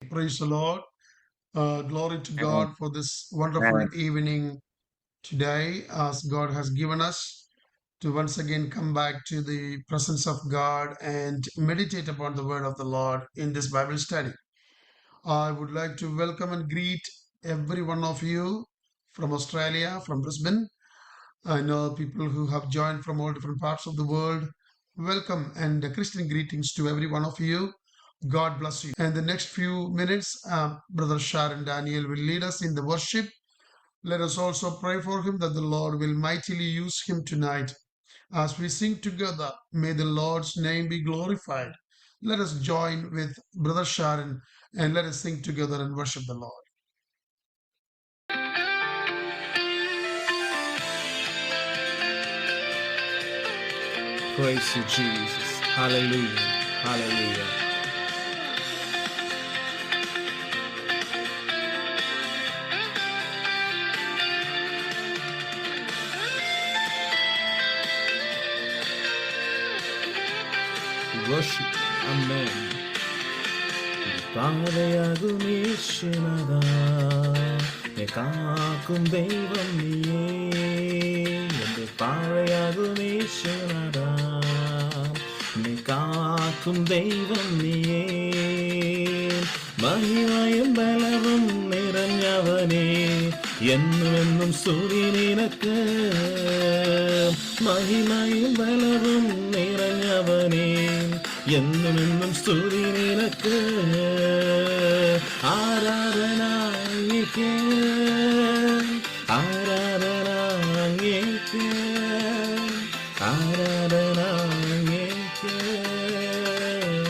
Praise the Lord. Glory to God for this wonderful Amen. evening today, as God has given us to once again come back to the presence of God and meditate upon the word of the Lord in this Bible study. I would like to welcome and greet every one of you from Australia, from Brisbane. I know people who have joined from all different parts of the world. Welcome and Christian greetings to every one of you. God bless you. And the next few minutes, Brother Sharon Daniel will lead us in the worship. Let us also pray for him that the Lord will mightily use him tonight. As we sing together, may the Lord's name be glorified. Let us join with Brother Sharon and let us sing together and worship the Lord. Praise you, Jesus. Hallelujah. Hallelujah. Worship. Amen. പാതയാകും യേശുനാഥാ, എന്നെ കാക്കും ദൈവം നീയേ. എന്റെ പാതയാകും യേശുനാഥാ, എന്നെ കാക്കും ദൈവം നീയേ. മഹിമയും ബലവും നിറഞ്ഞവനേ, എന്നുമെന്നും സ്തുതി നിനക്ക്. മഹിമയും ബലവും നിറഞ്ഞവനേ, എന്നുമെന്നും സ്തുതി നിനക്ക്. ആരാധന അങ്ങേക്ക്, ആരാധന അങ്ങേക്ക്, ആരാധന അങ്ങേക്ക്,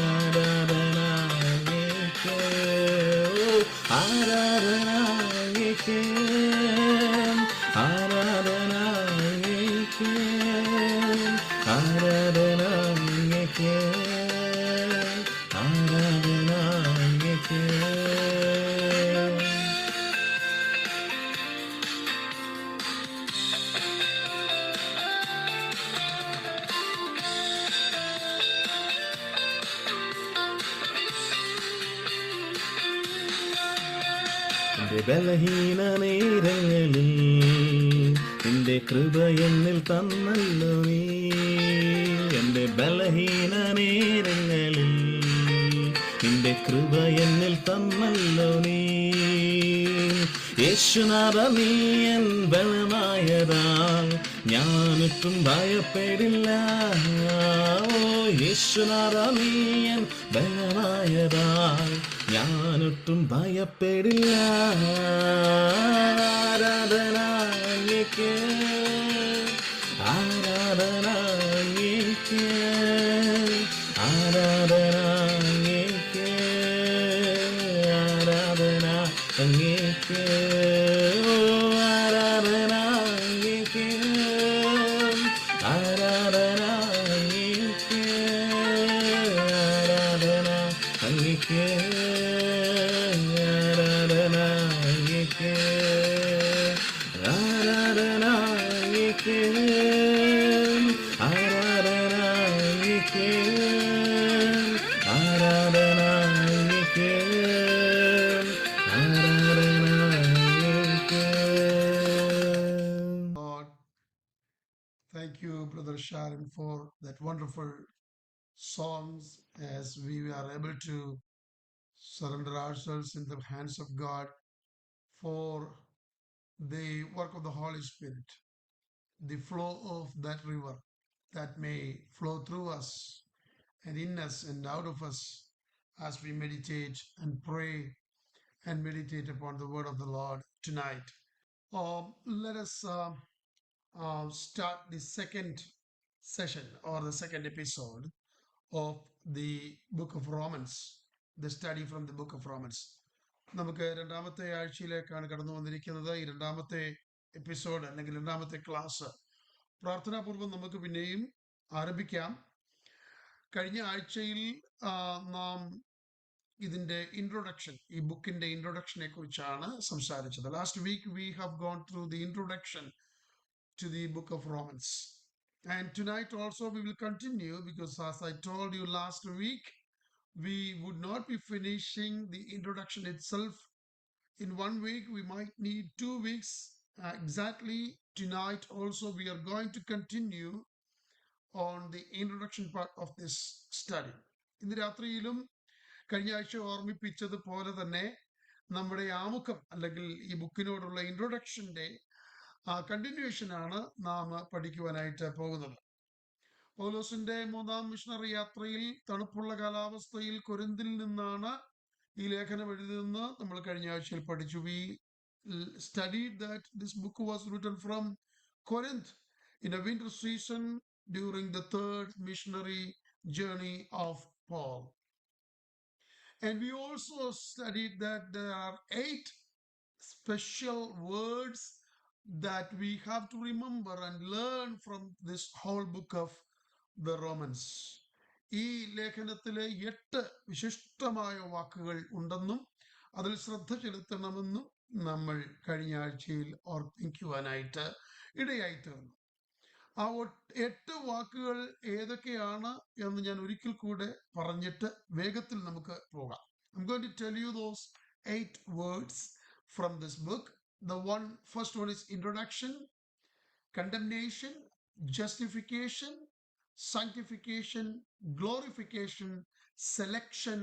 ആരാധന അങ്ങേക്ക്, ആരാധന അങ്ങേക്ക്, ആരാധന അങ്ങേക്ക്, ആരാധന അങ്ങേക്ക്, ആരാധന അങ്ങേക്ക്. എന്റെ ബലഹീന നേരങ്ങളിൽ നിന്റെ കൃപ എന്നിൽ തന്നല്ലോ നീ. എന്റെ ബലഹീന നേരങ്ങളിൽ നിന്റെ കൃപ എന്നിൽ തന്നല്ലോ നീ. യേശുനാഥ നീ എൻ ബലമായതാൽ ഞാനൊട്ടും ഭയപ്പെടില്ല. ഓ യേശുനാഥ നീ എൻ ബലമായതാൽ ഞാനൊട്ടും ഭയപ്പെടില്ല. ആരാധന അങ്ങേക്ക്, ആരാധന അങ്ങേക്ക്, ആരാധന അങ്ങേക്ക്, ആരാധന അങ്ങേക്ക്, ആരാധന അങ്ങേക്ക്, ആരാധന അങ്ങേക്ക്, ആരാധന അങ്ങേക്ക്, ആരാധന അങ്ങേക്ക്, ആരാധന അങ്ങേക്ക്, ആരാധന അങ്ങേക്ക്, ആരാധന അങ്ങേക്ക്, ആരാധന അങ്ങേക്ക്. Lord, thank you, Brother Sharon, for that wonderful songs as we are able to surrender ourselves in the hands of God for the work of the Holy Spirit, the flow of that river that may flow through us and in us and out of us as we meditate and pray and meditate upon the word of the Lord tonight. Let us start the second session or the second episode of the book of Romans, the study from the book of Romans. നമുക്ക് രണ്ടാമത്തെ ആഴ്ചയിലേക്കാണ് കടന്നു വന്നിരിക്കുന്നത്. ഈ രണ്ടാമത്തെ episode അല്ലെങ്കിൽ രണ്ടാമത്തെ class പ്രാർത്ഥനാപൂർവ്വം നമുക്ക് പിന്നെയും ആരംഭിക്കാം. കഴിഞ്ഞ ആഴ്ചയിൽ നാം ഇതിന്റെ ഇൻട്രൊഡക്ഷൻ, ഈ ബുക്കിന്റെ ഇൻട്രൊഡക്ഷനെ കുറിച്ചാണ് സംസാരിച്ചത്. Last week we have gone through the introduction to the book of Romans. And tonight also we will continue because, as I told you last week, we would not be finishing the introduction itself in 1 week. We might need 2 weeks. Exactly tonight also we are going to continue on the introduction part of this study. ഇന്ന് രാത്രിയിലും കഴിഞ്ഞ ആഴ്ച ഓർമ്മിപ്പിച്ചതുപോലെ തന്നെ നമ്മുടെ ആമുഖം അല്ലെങ്കിൽ ഈ ബുക്കിനോടുള്ള ഇൻട്രൊഡക്ഷന്റെ continuation ആണ് നാം പഠിക്കുവാനായിട്ട് പോകുന്നത്. പൗലോസിന്റെ 3-ാം മിഷണറി യാത്രയിൽ തണുപ്പുള്ള കാലാവസ്ഥയിൽ കൊരിന്തിൽ നിന്നാണ് ഈ ലേഖനം എഴുതുന്നത് നമ്മൾ കഴിഞ്ഞ ആഴ്ചയിൽ പഠിച്ചു. We studied that this book was written from Corinth in a winter season during the 3rd missionary journey of Paul. And we also studied that there are 8 special words that we have to remember and learn from this whole book of the Romans. ഈ ലേഖനത്തിലെ 8 വിശിഷ്ടമായ വാക്കുകൾ ഉണ്ടെന്നും അതിൽ ശ്രദ്ധ ചെലുത്തണമെന്നും നമ്മൾ കഴിഞ്ഞ ആഴ്ചയിൽ ഓർമ്മിക്കുവാനായിട്ട് ഇടയായി തീർന്നു. ആ 8 വാക്കുകൾ ഏതൊക്കെയാണ് എന്ന് ഞാൻ ഒരിക്കൽ കൂടെ പറഞ്ഞിട്ട് വേഗത്തിൽ നമുക്ക് പോകാം. I'm going to tell you those 8 words from this book. The first one is introduction, condemnation, justification, sanctification, glorification, selection,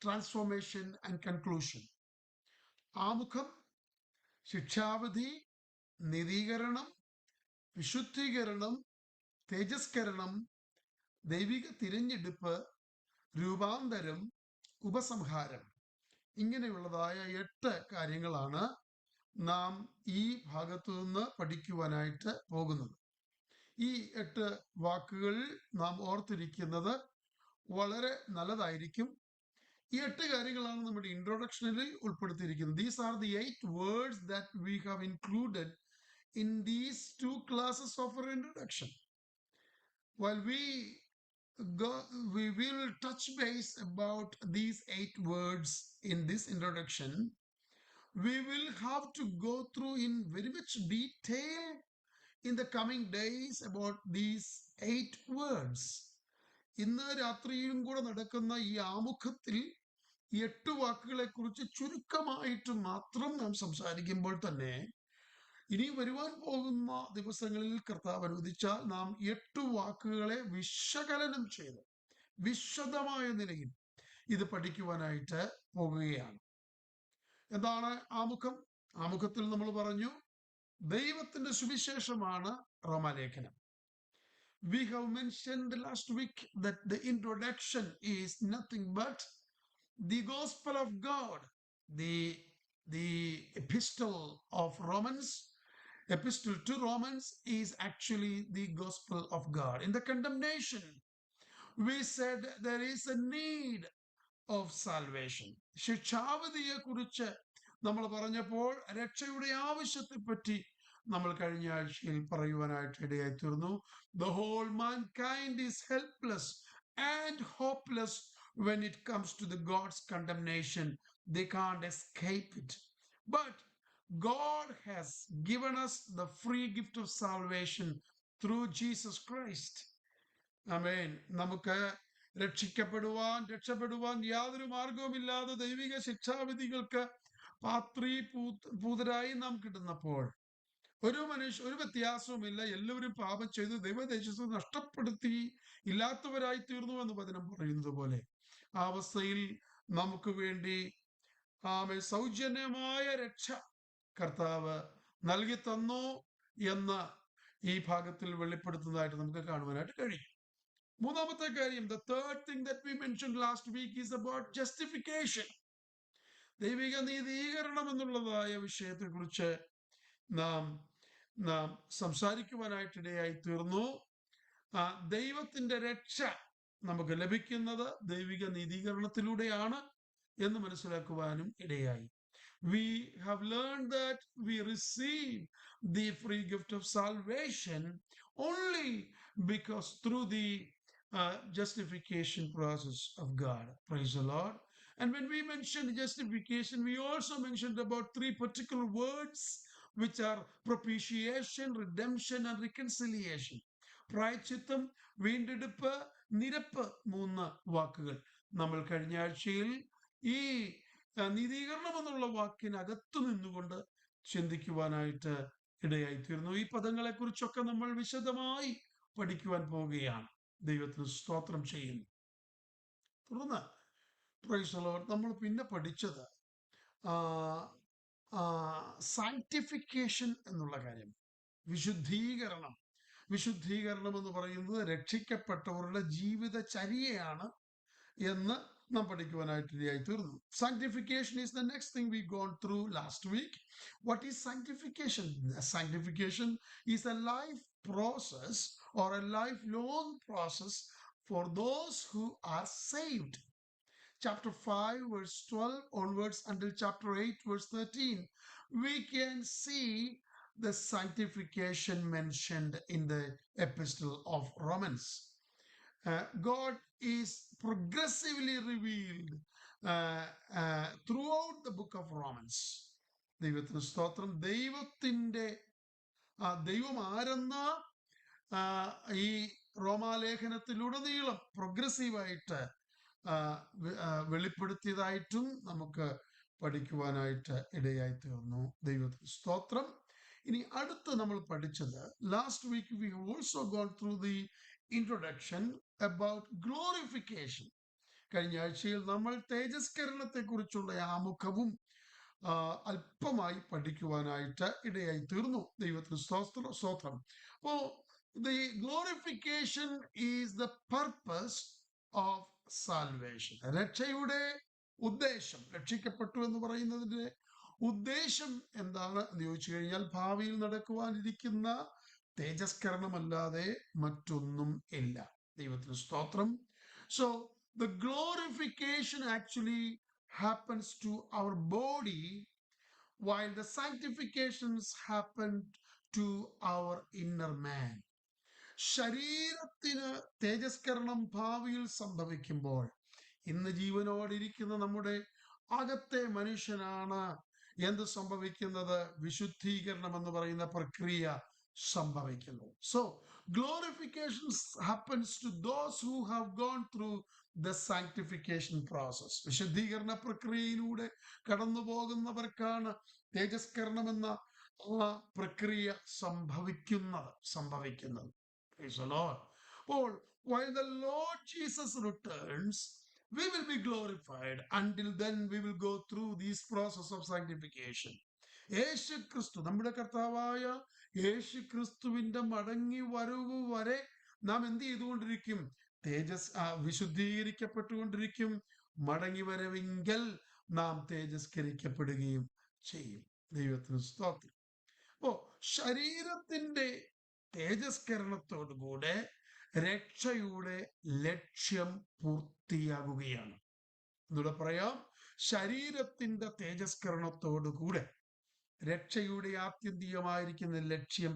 transformation and conclusion. ആമുഖം, ശിക്ഷാവിധി, നീതീകരണം, വിശുദ്ധീകരണം, തേജസ്കരണം, ദൈവിക തിരഞ്ഞെടുപ്പ്, രൂപാന്തരം, ഉപസംഹാരം. ഇങ്ങനെയുള്ളതായ 8 കാര്യങ്ങളാണ് നാം ഈ ഭാഗത്തു നിന്ന് പഠിക്കുവാനായിട്ട് പോകുന്നത്. ഈ 8 വാക്കുകൾ നാം ഓർത്തിരിക്കുന്നത് വളരെ നല്ലതായിരിക്കും. ഈ 8 കാര്യങ്ങളാണ് നമ്മുടെ ഇൻട്രൊഡക്ഷനിൽ ഉൾപ്പെടുത്തിയിരിക്കുന്നത്. These are the 8 words that we have included in these 2 classes of our introduction. While we will touch base about these 8 words in this introduction, we will have to go through in very much detail in the coming days about these 8 words. ഇന്ന് രാത്രിയിലും കൂടെ നടക്കുന്ന ഈ ആമുഖത്തിൽ 8 വാക്കുകളെ കുറിച്ച് ചുരുക്കമായിട്ട് മാത്രം നാം സംസാരിക്കുമ്പോൾ തന്നെ ഇനി വരുവാൻ പോകുന്ന ദിവസങ്ങളിൽ കർത്താവ് അനുവദിച്ചാൽ നാം 8 വാക്കുകളെ വിശകലനം ചെയ്ത് വിശദമായ നിലയിൽ ഇത് പഠിക്കുവാനായിട്ട് പോകുകയാണ്. എന്താണ് ആമുഖം? ആമുഖത്തിൽ നമ്മൾ പറഞ്ഞു ദൈവത്തിന്റെ സുവിശേഷമാണ് റോമാലേഖനം. We have mentioned last week that the introduction is nothing but the gospel of God. The epistle of Romans, epistle to Romans is actually the gospel of God. In the condemnation, we said there is a need of salvation. ശിക്ഷാവിധിയെ കുറിച്ച് നമ്മൾ പറഞ്ഞപ്പോൾ രക്ഷയുടെ ആവശ്യത്തെ പറ്റി നമ്മൾ കഴിഞ്ഞ ആഴ്ചയിൽ പറയുവാനായിട്ട് ഇടയായി തീർന്നു. The whole mankind is helpless and hopeless when it comes to the God's condemnation. They can't escape it. But God has given us the free gift of salvation through Jesus Christ. Amen. നമുക്ക് രക്ഷപ്പെടുവാൻ യാതൊരു മാർഗവുമില്ലാതെ ദൈവിക ശിക്ഷാവിധികൾക്ക് പൂതരായി നാം കിട്ടുന്നപ്പോൾ ഒരു വ്യത്യാസവുമില്ല. എല്ലാവരും പാപം ചെയ്ത് ദൈവദേശത്ത് നഷ്ടപ്പെടുത്തി ഇല്ലാത്തവരായി തീർന്നു എന്ന് വചനം പറയുന്നത് പോലെ ആ അവസ്ഥയിൽ നമുക്ക് വേണ്ടി സൗജന്യമായ രക്ഷ കർത്താവ് നൽകി തന്നു എന്ന് ഈ ഭാഗത്തിൽ വെളിപ്പെടുത്തുന്നതായിട്ട് നമുക്ക് കാണുവാനായിട്ട് കഴിയും. മൂന്നാമത്തെ കാര്യം, the third thing that we mentioned last week is about justification. ദൈവിക നീതീകരണം എന്നുള്ളതായ വിഷയത്തെ കുറിച്ച് നാം സംസാരിക്കുവാനായിട്ടിടയായി തീർന്നു. ദൈവത്തിന്റെ രക്ഷ നമുക്ക് ലഭിക്കുന്നത് ദൈവിക നീതീകരണത്തിലൂടെയാണ് എന്ന് മനസ്സിലാക്കുവാനും ഇടയായി. We have learned that we receive the free gift of salvation only because through the justification process of God. Praise the Lord. And when we mentioned justification, we also mentioned about 3 particular words which are propitiation, redemption and reconciliation. പ്രായശ്ചിത്തം, വീണ്ടെടുപ്പ്, നിരപ്പ്, 3 വാക്കുകൾ. നമ്മൾ കഴിഞ്ഞ ആഴ്ചയിൽ ഈ നീതീകരണം എന്നുള്ള വാക്കിനകത്തു നിന്നുകൊണ്ട് ചിന്തിക്കുവാനായിട്ട് ഇടയായിത്തീർന്നു. ഈ പദങ്ങളെ കുറിച്ചൊക്കെ നമ്മൾ വിശദമായി പഠിക്കുവാൻ പോവുകയാണ്. ദൈവത്തിന് സ്തോത്രം ചെയ്യുന്നു. തുടർന്ന് പ്രൈസ് ദി ലോർഡ് നമ്മൾ പിന്നെ പഠിച്ചത് സാങ്ക്ടിഫിക്കേഷൻ എന്നുള്ള കാര്യം. വിശുദ്ധീകരണം എന്ന് പറയുന്നത് രക്ഷിക്കപ്പെട്ടവരുടെ ജീവിതചര്യയാണ് എന്ന് നാം പഠിക്കുവാനായിട്ട് ഇടയായി തീർന്നു. Sanctification is the next thing we gone through last week. What is sanctification? Sanctification is a life process or a lifelong process for those who are saved. Chapter 5 verse 12 onwards until chapter 8 verse 13, we can see the sanctification mentioned in the epistle of Romans. God is progressively revealed throughout the book of Romans. ദൈവത്തിന് സ്തോത്രം. ദൈവം ആരെന്ന ഈ റോമാലേഖനത്തിലുടനീളം പ്രോഗ്രസീവായിട്ട് വെളിപ്പെടുത്തിയതായിട്ടും നമുക്ക് പഠിക്കുവാനായിട്ട് ഇടയായി തീർന്നു. ദൈവത്തിന് സ്തോത്രം. ഇനി അടുത്ത് നമ്മൾ പഠിച്ചത്, last week we also gone through the introduction about glorification. കഴിഞ്ഞ ആഴ്ചയിൽ നമ്മൾ തേജസ്കരണത്തെ കുറിച്ചുള്ള ആമുഖവും അല്പമായി പഠിക്കുവാനായിട്ട് ഇടയായി തീർന്നു. ദൈവത്തിന് സ്തോത്രം. അപ്പോ the glorification is the purpose of salvation. രക്ഷയുടെ ഉദ്ദേശം, രക്ഷിക്കപ്പെട്ടു എന്ന് പറയുന്നതിന്റെ ഉദ്ദേശം എന്താണ് എന്ന് ചോദിച്ചു കഴിഞ്ഞാൽ, ഭാവിയിൽ നടക്കുവാനിരിക്കുന്ന തേജസ്കരണമല്ലാതെ മറ്റൊന്നും ഇല്ല. ദൈവത്തിന് സ്തോത്രം. So the glorification actually happens to our body, while the sanctifications happen to our inner man. ശരീരത്തിന് തേജസ്കരണം ഭാവിയിൽ സംഭവിക്കുമ്പോൾ, ഇന്ന് ജീവനോടിരിക്കുന്ന നമ്മുടെ അകത്തെ മനുഷ്യനാണ് എന്ത് സംഭവിക്കുന്നത്? വിശുദ്ധീകരണം എന്ന് പറയുന്ന പ്രക്രിയ സംഭവിക്കുന്നു. So glorification happens to those who have gone through the sanctification process. വിശുദ്ധീകരണ പ്രക്രിയയിലൂടെ കടന്നു പോകുന്നവർക്കാണ് തേജസ്കരണം എന്ന പ്രക്രിയ സംഭവിക്കുന്നത്. Praise the Lord. While the Lord Jesus returns, we will be glorified. Until then we will go through this process of sanctification. യേശു ക്രിസ്തു, നമ്മുടെ കർത്താവായ യേശു ക്രിസ്തുവിന്റെ മടങ്ങി വരവ് വരെ നാം എന്ത് ചെയ്തുകൊണ്ടിരിക്കും? വിശുദ്ധീകരിക്കപ്പെട്ടുകൊണ്ടിരിക്കും. മടങ്ങി വരവെങ്കിൽ നാം തേജസ്കരിക്കപ്പെടുകയും ചെയ്യും. ദൈവത്തിന് സ്തോത്രം. അപ്പോ ശരീരത്തിന്റെ തേജസ്കരണത്തോടുകൂടെ രക്ഷയുടെ ലക്ഷ്യം പൂർത്തിയാകുകയാണ്. എന്നൂടെ പറയാം, ശരീരത്തിന്റെ തേജസ്കരണത്തോടുകൂടെ രക്ഷയുടെ ആത്യന്തികമായിരിക്കുന്ന ലക്ഷ്യം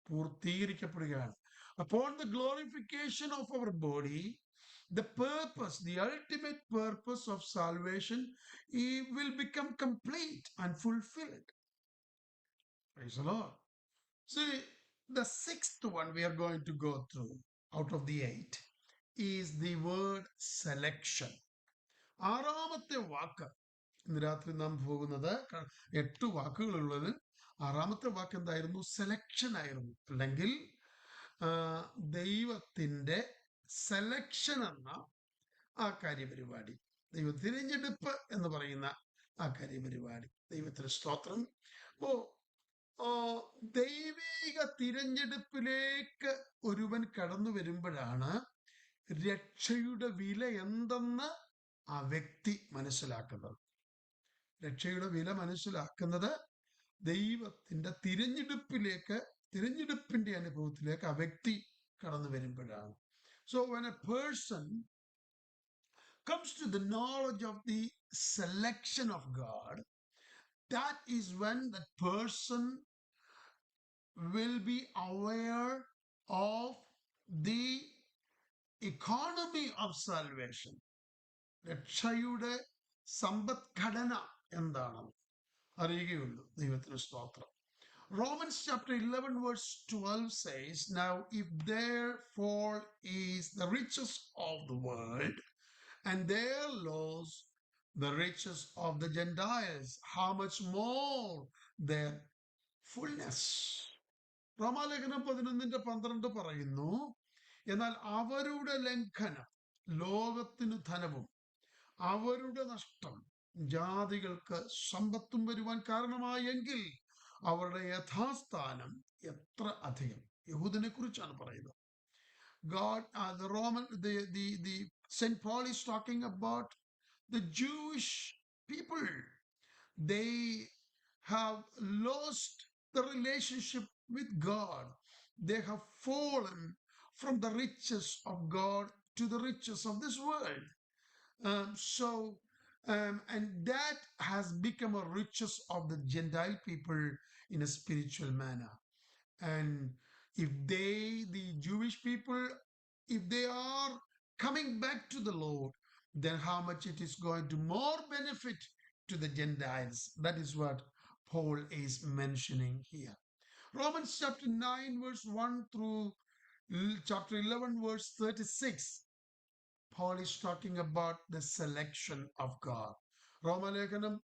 പൂർത്തീകരിക്കപ്പെടുകയാണ്. Upon the glorification of our body, the ultimate purpose of salvation, will become complete and fulfilled. Praise the Lord. See, the sixth one we are going to go through out of the 8 is the word selection. ആറാമത്തെ വാക്ക് ഇന്ന് രാത്രി നാം പോകുന്നത്, 8 വാക്കുകളുള്ളത്, ആറാമത്തെ വാക്ക് എന്തായിരുന്നു? Selection ആയിരുന്നു. അല്ലെങ്കിൽ ദൈവത്തിന്റെ സെലക്ഷൻ എന്ന ആ കാര്യപരിപാടി, തിരഞ്ഞെടുപ്പ് എന്ന് പറയുന്ന ആ കാര്യപരിപാടി. ദൈവത്തിന് സ്തോത്രം. അപ്പോ ദൈവിക തിരഞ്ഞെടുപ്പിലേക്ക് ഒരുവൻ കടന്നു വരുമ്പോഴാണ് രക്ഷയുടെ വില എന്തെന്ന് ആ വ്യക്തി മനസ്സിലാക്കുന്നത്. രക്ഷയുടെ വില മനസ്സിലാക്കുന്നത് ദൈവത്തിന്റെ തിരഞ്ഞെടുപ്പിന്റെ അനുഭവത്തിലേക്ക് ആ വ്യക്തി കടന്നു വരുമ്പോഴാണ്. So when a person comes to the knowledge of the selection of God, that is when that person will be aware of the economy of salvation. രക്ഷയുടെ സമ്പദ്ഘടന എന്താണെന്ന് അറിയുകയുള്ളൂ. ദൈവത്തിന് സ്തോത്രം. Romans chapter 11 verse 12 says, now if therefore is the riches of the world and their laws the riches of the Gentiles. How much more their fullness. റോമാലേഖനം 11:12 പറയുന്നു, എന്നാൽ അവരുടെ ലംഘനം ലോകത്തിനു ധനവും അവരുടെ നഷ്ടം ജാതികൾക്ക് സമ്പത്തും വരുവാൻ കാരണമായെങ്കിൽ അവരുടെ യഥാസ്ഥാനം എത്ര അധികം. യഹൂദനെ കുറിച്ചാണ് പറയുന്നത്. God, the Saint Paul is talking about the Jewish people. They have lost the relationship with God. They have fallen from the riches of God to the riches of this world. And that has become a riches of the Gentile people in a spiritual manner. And if the Jewish people, if they are coming back to the Lord, then how much it is going to more benefit to the Gentiles. That is what Paul is mentioning here. Romans chapter 9 verse 1 through chapter 11 verse 36. Paul is talking about the selection of God. റോമലേഖനം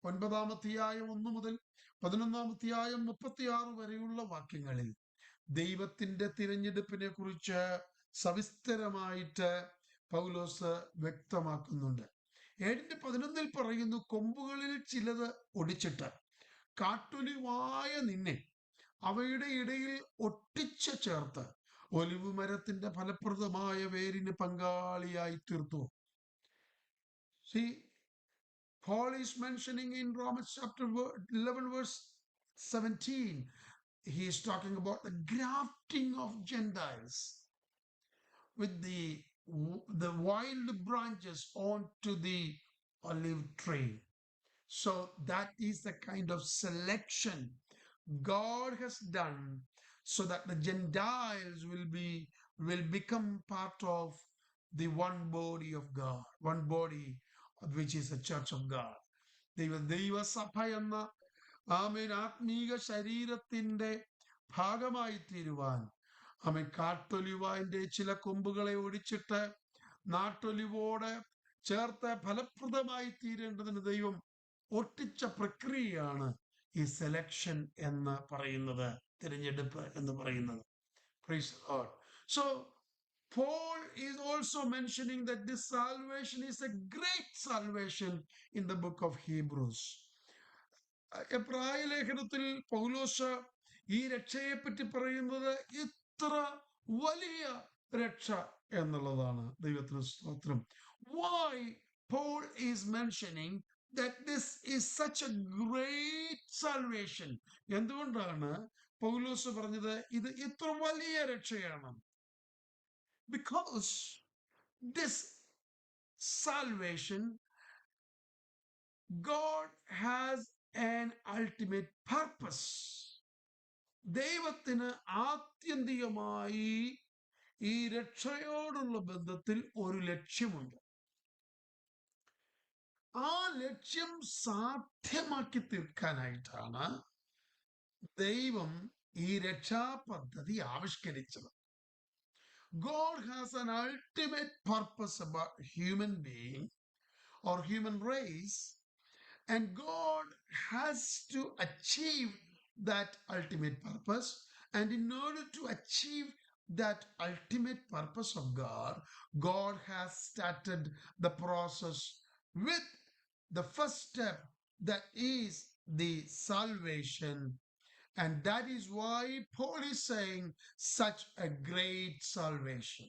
9-1 മുതൽ 11-36 വരെയുള്ള വാക്യങ്ങളിൽ ദൈവത്തിന്റെ തിരഞ്ഞെടുപ്പിനെ കുറിച്ച് സവിസ്തരമായിട്ട് പൗലോസ് വ്യക്തമാക്കുന്നുണ്ട്. 7:11 പറയുന്നു, കൊമ്പുകളിൽ ചിലത് ഒടിച്ചിട്ട് കാട്ടൊലിവായ നിന്നെ അവയുടെ ഇടയിൽ ഒട്ടിച്ചു ചേർത്ത് ഒലിവ് മരത്തിന്റെ ഫലപ്രദമായ വേരിന് പങ്കാളിയായി തീർത്തു. See, Paul is mentioning in Romans chapter 11 verse 17, he is talking about the grafting of Gentiles with the wild branches onto the olive tree. So that is the kind of selection God has done so that the Gentiles will become part of the one body of God, one body which is the church of God. ദൈവസഭ എന്ന ആത്മീക ശരീരത്തിന്റെ ഭാഗമായി തീരുവാൻ കാട്ടൊലിവാന്റെ ചില കൊമ്പുകളെ ഒടിച്ചിട്ട് നാട്ടൊലിവോട് ചേർത്ത് ഫലപ്രദമായി തീരേണ്ടതിന് ദൈവം ഒട്ടിച്ച പ്രക്രിയയാണ് ഈ സെലക്ഷൻ എന്ന് പറയുന്നത്, തിരഞ്ഞെടുപ്പ് എന്ന് പറയുന്നത്. Praise the Lord. So Paul is also mentioning that this salvation is a great salvation in the book of Hebrews. എബ്രായ ലേഖനത്തിൽ പൗലോസ് ഈ രക്ഷയെ പറ്റി പറയുന്നത് ഇത്ര വലിയ രക്ഷ എന്നുള്ളതാണ്. ദൈവത്തിന് സ്തോത്രം. Why Paul is mentioning that this is such a great salvation? എന്തുകൊണ്ടാണ് പൗലോസ് പറഞ്ഞത് ഇത് ഇത്ര വലിയ രക്ഷയാണ്? Because this salvation, God has an ultimate purpose. ദൈവത്തിന് ആത്യന്തികമായി ഈ രക്ഷയോടുള്ള ബന്ധത്തിൽ ഒരു ലക്ഷ്യമുണ്ട്. ആ ലക്ഷ്യം സാധ്യമാക്കി തീർക്കാനായിട്ടാണ് ദൈവം ഈ രക്ഷാ പദ്ധതി ആവിഷ്കരിച്ചത്. God has an ultimate purpose about human being or human race, and God has to achieve that ultimate purpose. And in order to achieve that ultimate purpose of God, God has started the process with the first step, that is the salvation. And that is why Paul is saying such a great salvation.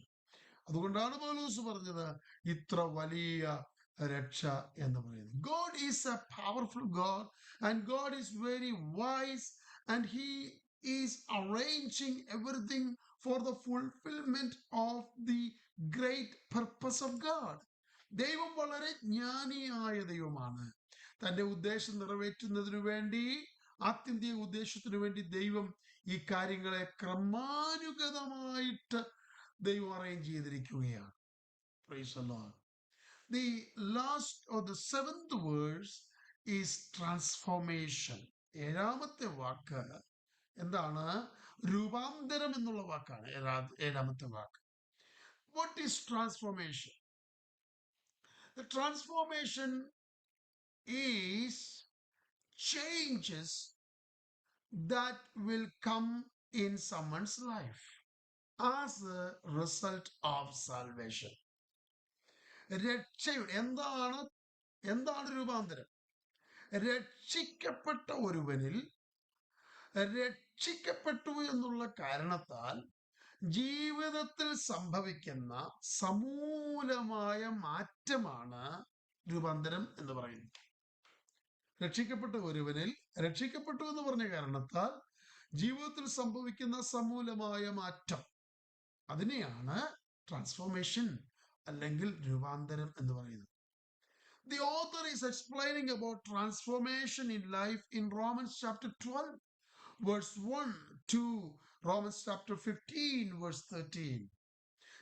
അതുകൊണ്ടാണ് പൗലോസ് പറഞ്ഞത് ഇത്ര വലിയ രക്ഷ എന്ന് പറയുന്നത്. God is a powerful God, and God is very wise, and he is arranging everything for the fulfillment of the great purpose of God. ദൈവം വളരെ ജ്ഞാനിയായ ദൈവമാണ്. തന്റെ ഉദ്ദേശം നിറവേറ്റുന്നതിനു വേണ്ടി, ആത്യന്തിക ഉദ്ദേശത്തിനു വേണ്ടി ദൈവം ഈ കാര്യങ്ങളെ ക്രമാനുഗതമായിട്ട് ദൈവം അറേഞ്ച് ചെയ്തിരിക്കുകയാണ്. Praise the Lord. The last or the 7th verse is transformation. 7ാമത്തെ വാക്ക് എന്താണ്? രൂപാന്തരം എന്നുള്ള വാക്കാണ് 7ാമത്തെ വാക്ക്. What is transformation? The transformation is changes that will come in someone's life as a result of salvation. രക്ഷയുടെ എന്താണ് രൂപാന്തരം? രക്ഷിക്കപ്പെട്ട ഒരുവനിൽ രക്ഷിക്കപ്പെട്ടു എന്നുള്ള കാരണത്താൽ ജീവിതത്തിൽ സംഭവിക്കുന്ന സമൂലമായ മാറ്റമാണ് രൂപാന്തരം എന്ന് പറയുന്നത്. രക്ഷിക്കപ്പെട്ട ഒരുവനിൽ രക്ഷിക്കപ്പെട്ടു എന്ന് പറഞ്ഞ കാരണത്താൽ ജീവിതത്തിൽ സംഭവിക്കുന്ന സമൂലമായ മാറ്റം, അതിനെയാണ് ട്രാൻസ്ഫോർമേഷൻ അല്ലെങ്കിൽ രൂപാന്തരം എന്ന് പറയുന്നത്. The author is explaining about transformation in life in Romans chapter 12 verse 1 to Romans chapter 15 verse 13.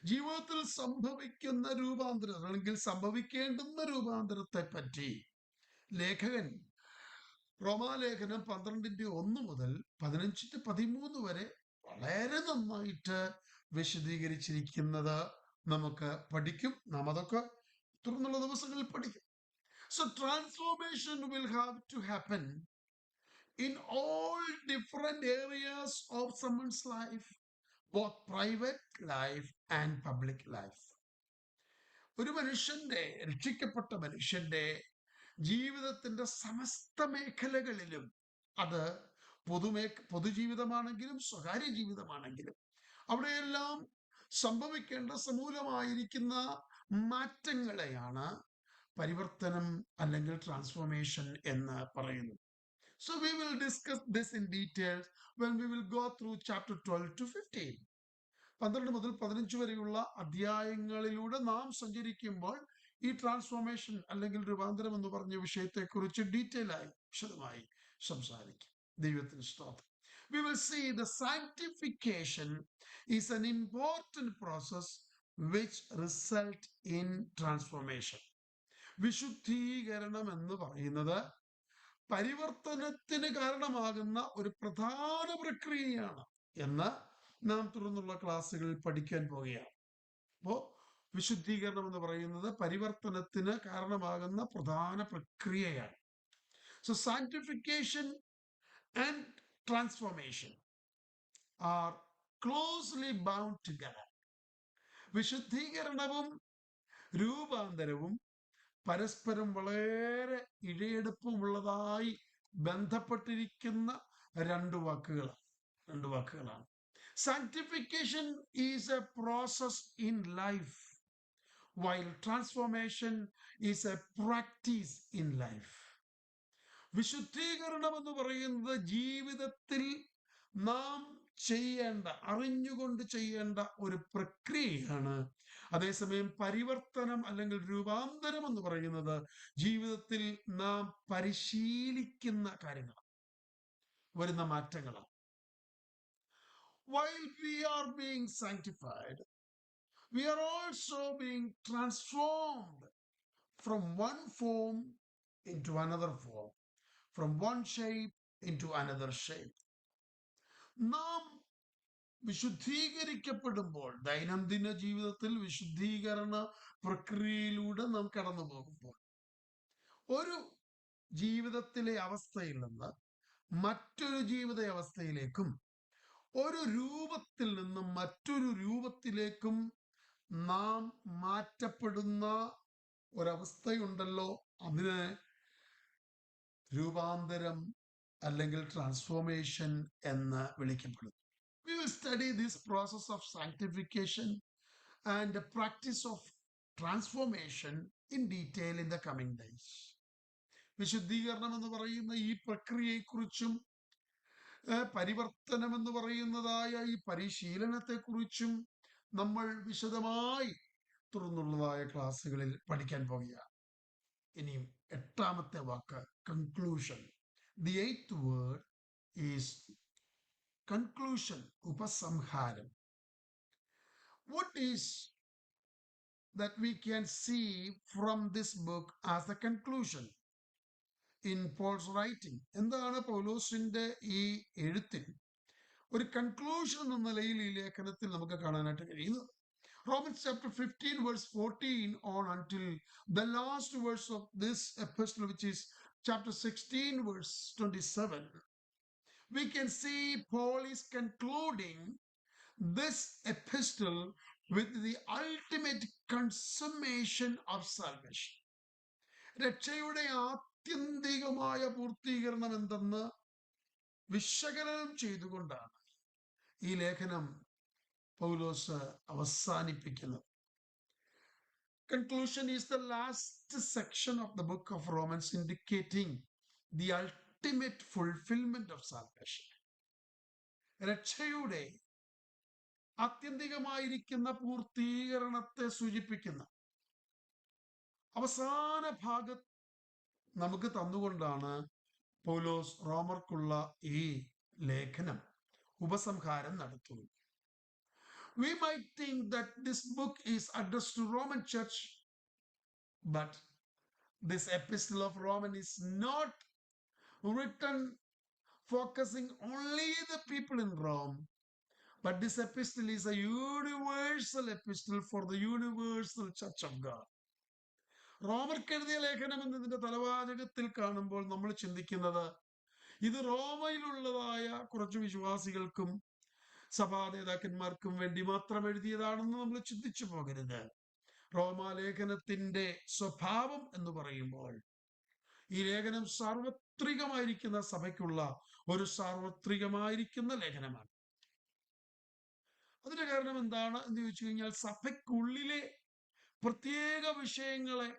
ജീവിതത്തിൽ സംഭവിക്കുന്ന രൂപാന്തരം അല്ലെങ്കിൽ സംഭവിക്കേണ്ടുന്ന രൂപാന്തരത്തെ പറ്റി ലേഖകൻ റോമാലേഖനം 12:1 മുതൽ 15-13 വരെ വളരെ നന്നായിട്ട് വിശദീകരിച്ചിരിക്കുന്നത് നമുക്ക് പഠിക്കും. നാം അതൊക്കെ തുടർന്നുള്ള ദിവസങ്ങളിൽ പഠിക്കും. So transformation will have to happen in all different areas of someone's life, both private life and public life. ഒരു മനുഷ്യന്റെ, രക്ഷിക്കപ്പെട്ട മനുഷ്യന്റെ ജീവിതത്തിന്റെ സമസ്ത മേഖലകളിലും, അത് പൊതുജീവിതമാണെങ്കിലും സ്വകാര്യ ജീവിതമാണെങ്കിലും, അവിടെയെല്ലാം സംഭവിക്കേണ്ട സമൂലമായിരിക്കുന്ന മാറ്റങ്ങളെയാണ് പരിവർത്തനം അല്ലെങ്കിൽ ട്രാൻസ്ഫോർമേഷൻ എന്ന് പറയുന്നത്. So we will discuss this in detail when we will go through chapter 12 to 15. 12 മുതൽ 15 വരെയുള്ള അധ്യായങ്ങളിലൂടെ നാം സഞ്ചരിക്കുമ്പോൾ ഈ ട്രാൻസ്ഫോർമേഷൻ അല്ലെങ്കിൽ രൂപാന്തരം എന്ന് പറഞ്ഞ വിഷയത്തെക്കുറിച്ച് ഡീറ്റെയിൽ ആയി വിശദമായി സംസാരിക്കും. ദൈവത്തിന് സ്തോത്രം. We will see the sanctification is an important process which result in transformation. വിശുദ്ധീകരണം എന്ന് പറയുന്നത് പരിവർത്തനത്തിന് കാരണമാകുന്ന ഒരു പ്രധാന പ്രക്രിയയാണ് എന്ന് നാം തുടർന്നുള്ള ക്ലാസ്സുകളിൽ പഠിക്കാൻ പോവുകയാണ്. അപ്പോൾ വിശുദ്ധീകരണം എന്ന് പറയുന്നത് പരിവർത്തനത്തിന് കാരണമാകുന്ന പ്രധാന പ്രക്രിയയാണ്. So sanctification and transformation are closely bound together. വിശുദ്ധീകരണവും രൂപാന്തരവും പരസ്പരം വളരെ ഇഴയെടുപ്പമുള്ളതായി ബന്ധപ്പെട്ടിരിക്കുന്ന രണ്ട് വാക്കുകളാണ്. Sanctification is a process in life, while transformation is a practice in life. വിശുദ്ധീകരണം എന്ന് പറയുന്നത് ജീവിതത്തിൽ നാം അറിഞ്ഞുകൊണ്ട് ചെയ്യേണ്ട ഒരു പ്രക്രിയയാണ്. അതേസമയം പരിവർത്തനം അല്ലെങ്കിൽ രൂപാന്തരം എന്ന് പറയുന്നത് ജീവിതത്തിൽ നാം പരിശീലിക്കുന്ന കാര്യങ്ങളാണ്, വരുന്ന മാറ്റങ്ങളാണ്. While we are being sanctified, we are also being transformed from one form into another form, from one shape into another shape. നാം വിശുദ്ധീകരിക്കപ്പെടുമ്പോൾ, ദൈനംദിന ജീവിതത്തിൽ വിശുദ്ധീകരണ പ്രക്രിയയിലൂടെ നാം കടന്നു പോകുമ്പോൾ, ഒരു ജീവിതത്തിലെ അവസ്ഥയിൽ നിന്ന് മറ്റൊരു ജീവിത അവസ്ഥയിലേക്കും ഒരു രൂപത്തിൽ നിന്നും മറ്റൊരു രൂപത്തിലേക്കും നാം മാറ്റപ്പെടുന്ന ഒരവസ്ഥയുണ്ടല്ലോ, അതിനെ രൂപാന്തരം അല്ലെങ്കിൽ ട്രാൻസ്ഫോർമേഷൻ എന്ന് വിളിക്കപ്പെടുന്നു. We will study this process of sanctification and the practice of transformation in detail in the coming days. വിശുദ്ധീകരണം എന്ന് പറയുന്ന ഈ പ്രക്രിയയെക്കുറിച്ചും പരിവർത്തനം എന്ന് പറയുന്നതായ ഈ പരിശീലനത്തെക്കുറിച്ചും നമ്മൾ വിശദമായി തുടർന്നുള്ളതായ ക്ലാസ്സുകളിൽ പഠിക്കാൻ പോകുകയാണ്. ഇനിയും 8ാമത്തെ വാക്ക് conclusion. The 8th word is conclusion, upasamharam. What is that we can see from this book as a conclusion in Paul's writing? എന്താണ് പൗലോസിന്റെ ഈ എഴുത്തിൽ ഒരു കൺക്ലൂഷൻ എന്ന നിലയിൽ ഈ ലേഖനത്തിൽ നമുക്ക് കാണാനായിട്ട് കഴിയുന്നത്? Romans chapter 15, verse 14 on until the last verse of this epistle, which is chapter 16, verse 27, we can see Paul is concluding this epistle with the ultimate consummation of salvation. രക്ഷയുടെ ആത്യന്തികമായ പൂർത്തീകരണം എന്തെന്ന് വിശകലനം ചെയ്തുകൊണ്ടാണ് ഈ ലേഖനം പൗലോസ് അവസാനിപ്പിക്കുന്നത്. Conclusion is the last section of the book of Romans, indicating the ultimate fulfillment of salvation. രക്ഷയുടെ ആത്യന്തികമായിരിക്കുന്ന പൂർത്തീകരണത്തെ സൂചിപ്പിക്കുന്ന അവസാന ഭാഗം നമുക്ക് തന്നുകൊണ്ടാണ് പൗലോസ് റോമർക്കുള്ള ഈ ലേഖനം ഉപസംഹാരം നടത്തുന്നത്. We might think that this book is addressed to Roman church, but this epistle of Roman is not written focusing only the people in Rome, but this epistle is a universal epistle for the universal church of God. റോമർക്ക് എഴുതിയ ലേഖനം എന്നതിന്റെ തലവാചകത്തിൽ കാണുമ്പോൾ നമ്മൾ ചിന്തിക്കുന്നത് ഇത് റോമയിലുള്ളതായ കുറച്ച് വിശ്വാസികൾക്കും സഭാ നേതാക്കന്മാർക്കും വേണ്ടി മാത്രം എഴുതിയതാണെന്ന് നമ്മൾ ചിന്തിച്ചു പോകരുത്. റോമാലേഖനത്തിന്റെ സ്വഭാവം എന്ന് പറയുമ്പോൾ ഈ ലേഖനം സാർവത്രികമായിരിക്കുന്ന സഭയ്ക്കുള്ള ഒരു സാർവത്രികമായിരിക്കുന്ന ലേഖനമാണ്. അതിന്റെ കാരണം എന്താണ് എന്ന് ചോദിച്ചു കഴിഞ്ഞാൽ സഭയ്ക്കുള്ളിലെ പ്രത്യേക വിഷയങ്ങളെ,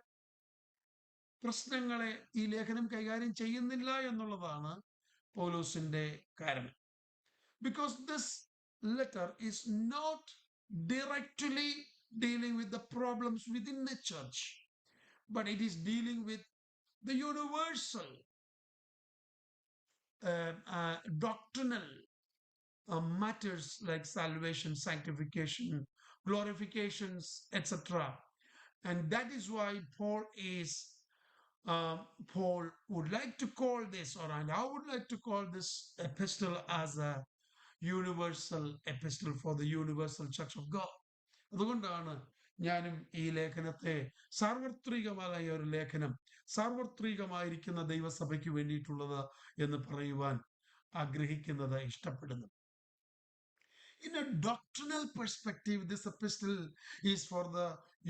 പ്രശ്നങ്ങളെ ഈ ലേഖനം കൈകാര്യം ചെയ്യുന്നില്ല എന്നുള്ളതാണ് പൗലോസിന്റെ കാരണം. Because this letter is not directly dealing with the problems within the church, but it is dealing with the universal doctrinal matters like salvation, sanctification, glorifications, etc. And that is why Paul would like to call this, and I would like to call this epistle as a universal epistle for the universal church of God. അതുകൊണ്ടാണ് ഞാനും ഈ ലേഖനത്തെ സാർവത്രികമായ ഒരു ലേഖനം, സാർവത്രികമായിരിക്കുന്ന ദൈവസഭയ്ക്ക് വേണ്ടിയിട്ടുള്ളത് എന്ന് പറയുവാൻ ആഗ്രഹിക്കുന്നത്, ഇഷ്ടപ്പെടുന്നത്. In a doctrinal perspective, this epistle is for the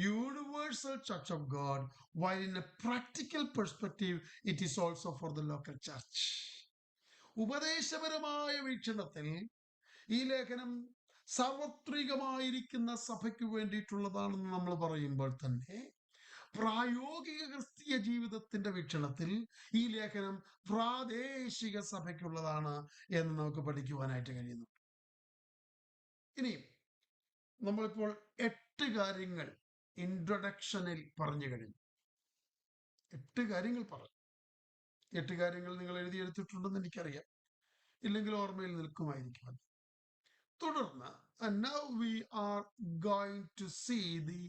universal church of God, while in a practical perspective, it is also for the local church. ഉപദേശപരമായ വീക്ഷണത്തിൽ ഈ ലേഖനം സാർവത്രികമായിരിക്കുന്ന സഭയ്ക്ക് വേണ്ടിയിട്ടുള്ളതാണെന്ന് നമ്മൾ പറയുമ്പോൾ തന്നെ പ്രായോഗിക ക്രിസ്തീയ ജീവിതത്തിന്റെ വീക്ഷണത്തിൽ ഈ ലേഖനം പ്രാദേശിക സഭയ്ക്കുള്ളതാണ് എന്ന് നമുക്ക് പഠിക്കുവാനായിട്ട് കഴിയുന്നു. ഇനി നമ്മളിപ്പോൾ 8 കാര്യങ്ങൾ ഇൻട്രൊഡക്ഷനിൽ പറഞ്ഞു കഴിഞ്ഞു. 8 കാര്യങ്ങൾ പറഞ്ഞു. 8 കാര്യങ്ങൾ നിങ്ങൾ എഴുതിയെടുത്തിട്ടുണ്ടെന്ന് എനിക്കറിയാം, ഇല്ലെങ്കിൽ ഓർമ്മയിൽ നിൽക്കുമായിരിക്കും. തുടർന്ന് now we are going to see the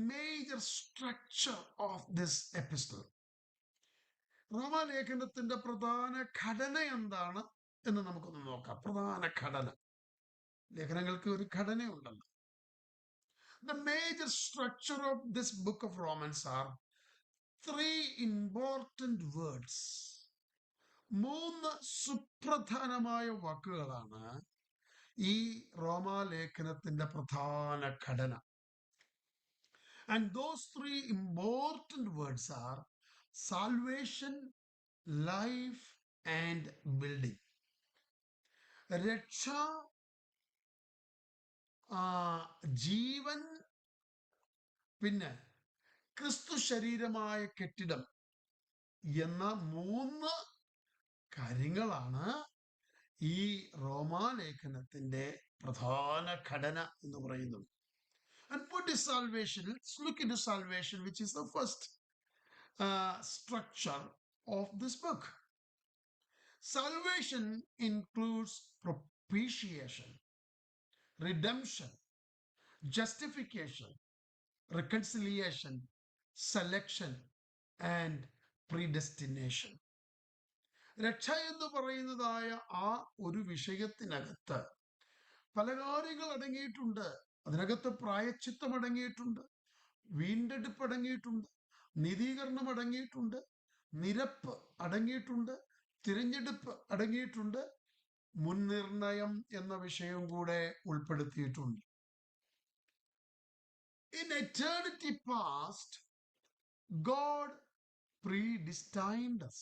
major structure of this epistle. റോമാലേഖനത്തിന്റെ പ്രധാന ഘടന എന്താണ് എന്ന് നമുക്കൊന്ന് നോക്കാം. പ്രധാന ഘടന, ലേഖനങ്ങൾക്ക് ഒരു ഘടനയുണ്ടല്ലോ. The major structure of this book of Romans are 3 important words. 3 സുപ്രധാനമായ വാക്കുകളാണ് ഈ റോമാലേഖനത്തിന്റെ പ്രധാന ഘടന. And those 3 important words are salvation, life and building. രക്ഷ, ജീവൻ, പിന്നെ ക്രിസ്തു ശരീരമായ കെട്ടിടം എന്ന 3 കാര്യങ്ങളാണ് ഈ റോമാലേഖനത്തിന്റെ പ്രധാന ഘടന എന്ന് പറയുന്നത്. And what is salvation? Let's look into salvation, which is the first structure of this book. Salvation includes propitiation, redemption, justification, reconciliation, selection and predestination. രക്ഷ എന്ന് പറയുന്നതായ ആ ഒരു വിഷയത്തിനകത്ത് പല കാര്യങ്ങൾ അടങ്ങിയിട്ടുണ്ട് അതിനകത്ത് പ്രായച്ചിത്തം അടങ്ങിയിട്ടുണ്ട്, വീണ്ടെടുപ്പ് അടങ്ങിയിട്ടുണ്ട്, നീതീകരണം അടങ്ങിയിട്ടുണ്ട്, നിരപ്പ് അടങ്ങിയിട്ടുണ്ട്, തിരഞ്ഞെടുപ്പ് അടങ്ങിയിട്ടുണ്ട്, മുൻനിർണയം എന്ന വിഷയം കൂടെ ഉൾപ്പെടുത്തിയിട്ടുണ്ട്. In eternity past, God predestined us.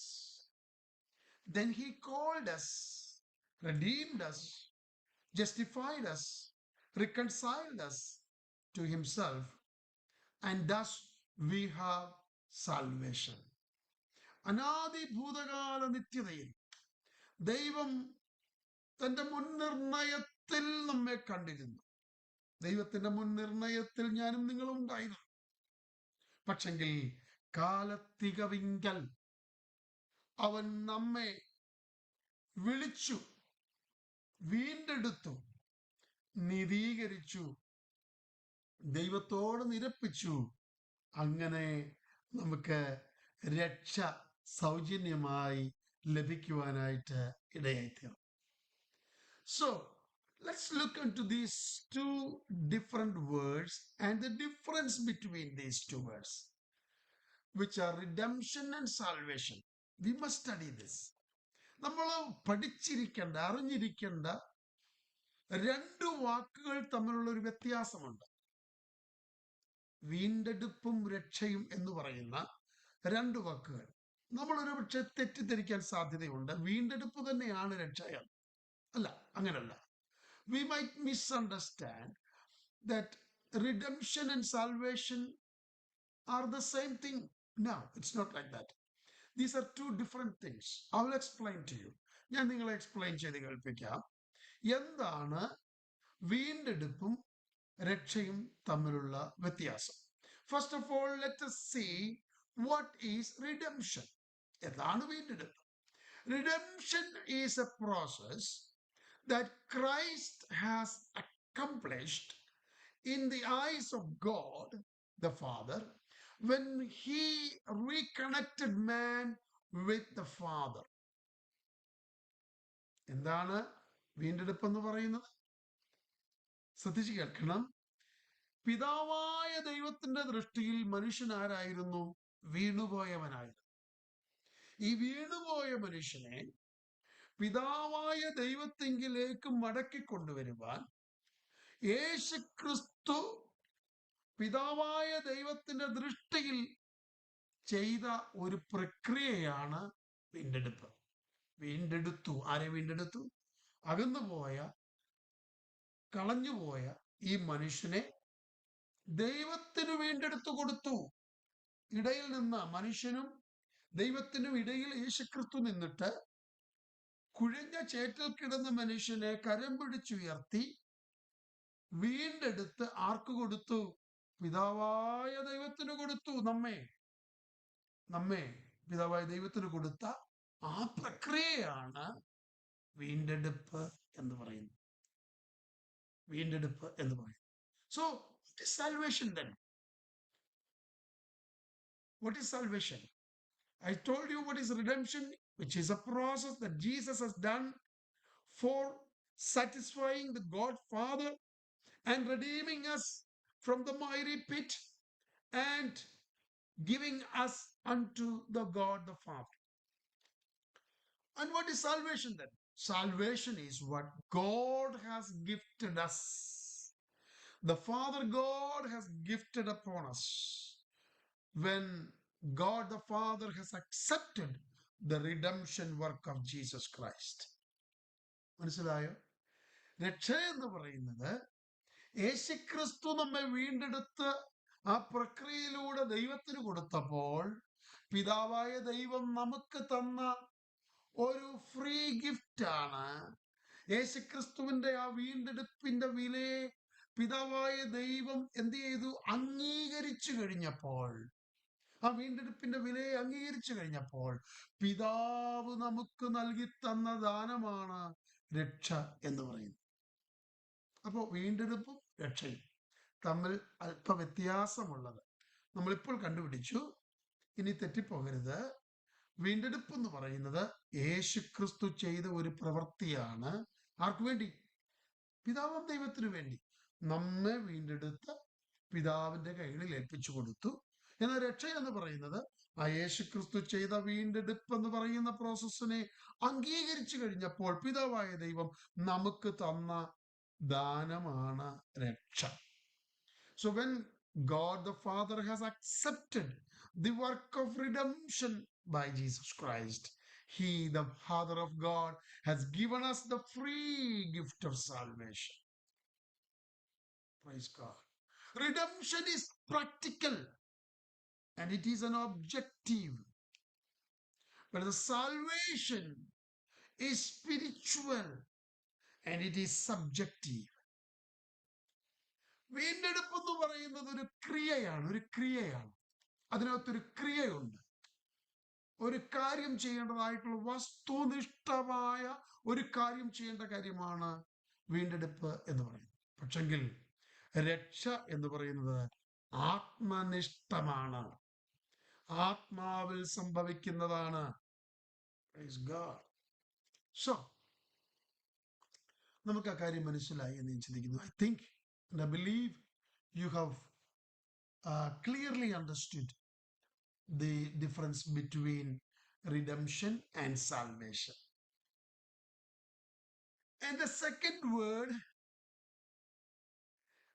Then he called us, redeemed us, justified us, reconciled us to himself, and thus we have salvation. അനാദി ഭൂതകാല നിത്യതയിൽ ദൈവം തന്റെ മുൻനിർണയത്തിൽ നമ്മെ കണ്ടിരുന്നു. ദൈവത്തിന്റെ മുൻനിർണയത്തിൽ ഞാനും നിങ്ങളും ഉണ്ടായിരുന്നു. പക്ഷെങ്കിൽ കാലത്തികവിങ്കൽ അവൻ നമ്മെ വിളിച്ചു, വീണ്ടെടുത്തു, നീതീകരിച്ചു, ദൈവത്തോട് നിരപ്പിച്ചു. അങ്ങനെ നമുക്ക് രക്ഷ സൗജന്യമായി ലഭിക്കുവാനായിട്ട് ഇടയായിത്തീർന്നു. So let's look into these two different words and the difference between these two words, which are redemption and salvation. We must study this. നമ്മൾ പഠിച്ചിരിക്കേണ്ട, അറിഞ്ഞിരിക്കേണ്ട രണ്ട് വാക്കുകൾ തമ്മിലുള്ള ഒരു വ്യത്യാസമുണ്ട്. വീണ്ടെടുപ്പും രക്ഷയും എന്ന് പറയുന്ന രണ്ട് വാക്കുകൾ. നമ്മൾ ഒരു പക്ഷെ തെറ്റിദ്ധരിക്കാൻ സാധ്യതയുണ്ട്. വീണ്ടെടുപ്പ് തന്നെയാണ് രക്ഷയാണ്. അല്ല, അങ്ങനല്ല. We might misunderstand that redemption and salvation are the same thing. No, it's not like that. These are two different things. I will explain to you. ഞാൻ നിങ്ങളെ എക്സ്പ്ലെയിൻ ചെയ്ത് കേൾപ്പിക്കാം. എന്താണ് വീണ്ടെടുപ്പും രക്ഷയും തമ്മിലുള്ള വ്യത്യാസം. First of all, let us see what is redemption. എന്താണ് വീണ്ടെടുപ്പ്? Redemption is a process that Christ has accomplished in the eyes of God the Father when he reconnected man with the Father. എന്താണ് വീണ്ടെടുപ്പ് എന്ന് പറയുന്നത്? ശ്രദ്ധിച്ചു കേൾക്കണം. പിതാവായ ദൈവത്തിന്റെ ദൃഷ്ടിയിൽ മനുഷ്യൻ ആരായിരുന്നു? വീണുപോയവനായിരുന്നു. ഈ വീണുപോയ മനുഷ്യനെ പിതാവായ ദൈവത്തെങ്കിലേക്ക് മടക്കി കൊണ്ടുവരുവാൻ യേശുക്രിസ്തു പിതാവായ ദൈവത്തിന്റെ ദൃഷ്ടിയിൽ ചെയ്ത ഒരു പ്രക്രിയയാണ് വീണ്ടെടുപ്പ്. വീണ്ടെടുത്തു. ആരെ വീണ്ടെടുത്തു? അകന്നുപോയ, കളഞ്ഞുപോയ ഈ മനുഷ്യനെ ദൈവത്തിന് വീണ്ടെടുത്തു കൊടുത്തു. ഇടയിൽ നിന്ന്, മനുഷ്യനും ദൈവത്തിനും ഇടയിൽ യേശുക്രിസ്തു നിന്നിട്ട് കുഴഞ്ഞ ചേറ്റിൽ കിടന്ന മനുഷ്യനെ കരം പിടിച്ചുയർത്തി വീണ്ടെടുത്ത് ആർക്ക് കൊടുത്തു? പിതാവായ ദൈവത്തിന് കൊടുത്തു. നമ്മെ പിതാവായ ദൈവത്തിന് കൊടുത്ത ആ പ്രക്രിയയാണ് വീണ്ടെടുപ്പ് എന്ന് പറയുന്നത്. വീണ്ടെടുപ്പ് എന്ന് പറയുന്നത്. So what is salvation then? What is salvation? I told you what is redemption, which is a process that Jesus has done for satisfying the God Father and redeeming us from the miry pit and giving us unto the God the Father. And what is salvation then? Salvation is what God has gifted us. The Father God has gifted upon us when God the Father has accepted the redemption work of Jesus Christ. മനസ്സിലായോ? രക്ഷ എന്ന് പറയുന്നത് യേശുക്രിസ്തു നമ്മെ വീണ്ടെടുത്ത് ആ പ്രക്രിയയിലൂടെ ദൈവത്തിന് കൊടുത്തപ്പോൾ പിതാവായ ദൈവം നമുക്ക് തന്ന ഒരു ഫ്രീ ഗിഫ്റ്റ് ആണ്. യേശുക്രിസ്തുവിന്റെ ആ വീണ്ടെടുപ്പിന്റെ വിലയെ പിതാവായ ദൈവം എന്ത് ചെയ്തു? അംഗീകരിച്ചു കഴിഞ്ഞപ്പോൾ, ആ വീണ്ടെടുപ്പിന്റെ വിലയെ അംഗീകരിച്ചു കഴിഞ്ഞപ്പോൾ പിതാവ് നമുക്ക് നൽകി തന്ന ദാനമാണ് രക്ഷ എന്ന് പറയുന്നത്. അപ്പോൾ വീണ്ടെടുപ്പും രക്ഷയും തമ്മിൽ അല്പ വ്യത്യാസമുള്ളത് നമ്മളിപ്പോൾ കണ്ടുപിടിച്ചു. ഇനി തെറ്റിപ്പോകരുത്. വീണ്ടെടുപ്പ് എന്ന് പറയുന്നത് യേശുക്രിസ്തു ചെയ്ത ഒരു പ്രവൃത്തിയാണ്. ആർക്കു വേണ്ടി? പിതാവാം ദൈവത്തിനു വേണ്ടി. നമ്മെ വീണ്ടെടുത്ത് പിതാവിന്റെ കയ്യിൽ ഏൽപ്പിച്ചു കൊടുത്തു. എന്നാൽ രക്ഷ എന്ന് പറയുന്നത് ആ യേശുക്രിസ്തു ചെയ്ത വീണ്ടെടുപ്പ് എന്ന് പറയുന്ന പ്രോസസ്സിനെ അംഗീകരിച്ചു കഴിഞ്ഞപ്പോൾ പിതാവായ ദൈവം നമുക്ക് തന്ന ദാനമാണ് രക്ഷ. So when God the Father has accepted the work of redemption by Jesus Christ, He, the Father of God, has given us the free gift of salvation. Praise God. Redemption is practical and it is an objective. But the salvation is spiritual and it is subjective. വീണ്ടെടുപ്പ് എന്ന് പറയുന്നത് ഒരു ക്രിയയാണ്. അതിനകത്തൊരു ക്രിയയുണ്ട്. ഒരു കാര്യം ചെയ്യേണ്ടതായിട്ടുള്ള വസ്തുനിഷ്ഠമായ ഒരു കാര്യം ചെയ്യേണ്ട കാര്യമാണ് വീണ്ടെടുപ്പ് എന്ന് പറയുന്നത്. പക്ഷെങ്കിൽ രക്ഷ എന്ന് പറയുന്നത് ആത്മനിഷ്ഠമാണ്, ആത്മാവിൽ സംഭവിക്കുന്നതാണ്. Praise God. So നമുക്ക് ആ കാര്യം മനസ്സിലായി എന്ന് ഞാൻ ചിന്തിക്കുന്നു. I think and I believe you have clearly understood the difference between redemption and salvation. And the second word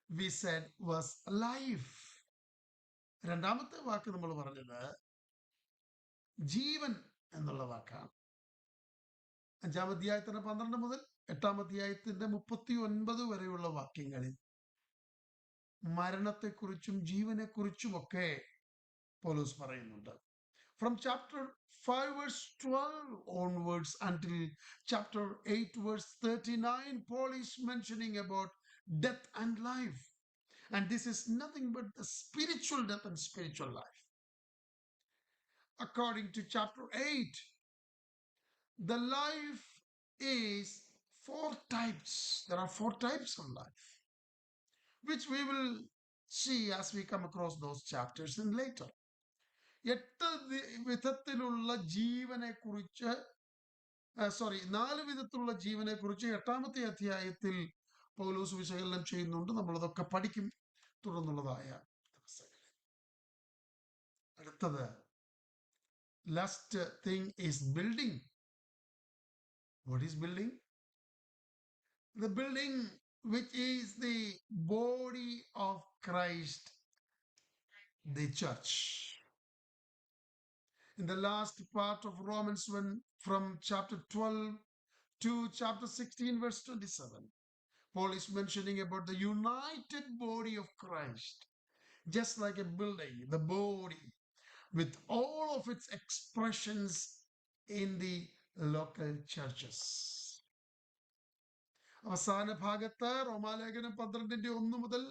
we said was life. രണ്ടാമത്തെ വാക്ക് നമ്മൾ പറഞ്ഞത് ജീവൻ എന്നുള്ള വാക്കാണ്. 5-ാം അധ്യായത്തിന്റെ 12 മുതൽ 8-ാം അധ്യായത്തിന്റെ 39 വരെയുള്ള വാക്യങ്ങളിൽ മരണത്തെക്കുറിച്ചും ജീവനെക്കുറിച്ചുമൊക്കെ പൗലോസ് പറയുന്നുണ്ട്. From chapter 5 verse 12 onwards until chapter 8 verse 39, Paul is mentioning about death and life. And this is nothing but the spiritual death and spiritual life. According to chapter 8, the life is 4 types. There are 4 types of life, which we will see as we come across those chapters and later. 8 വിധത്തിലുള്ള ജീവനെ കുറിച്ച് 4 വിധത്തിലുള്ള ജീവനെ കുറിച്ച് 8-ാമത്തെ അധ്യായത്തിൽ പൗലോസ് വിശകലനം ചെയ്യുന്നുണ്ട്. നമ്മളതൊക്കെ പഠിക്കും തുടർന്നുള്ളതായ ദിവസങ്ങളിൽ. അടുത്തത് last thing is building. What is building? The building which is the body of Christ, the church. In the last part of Romans 1, from chapter 12 to chapter 16 verse 27, Paul is mentioning about the united body of Christ, just like a building, the body with all of its expressions in the local churches. അവസാന ഭാഗത്ത് റോമാലേഖനം 12-1 മുതൽ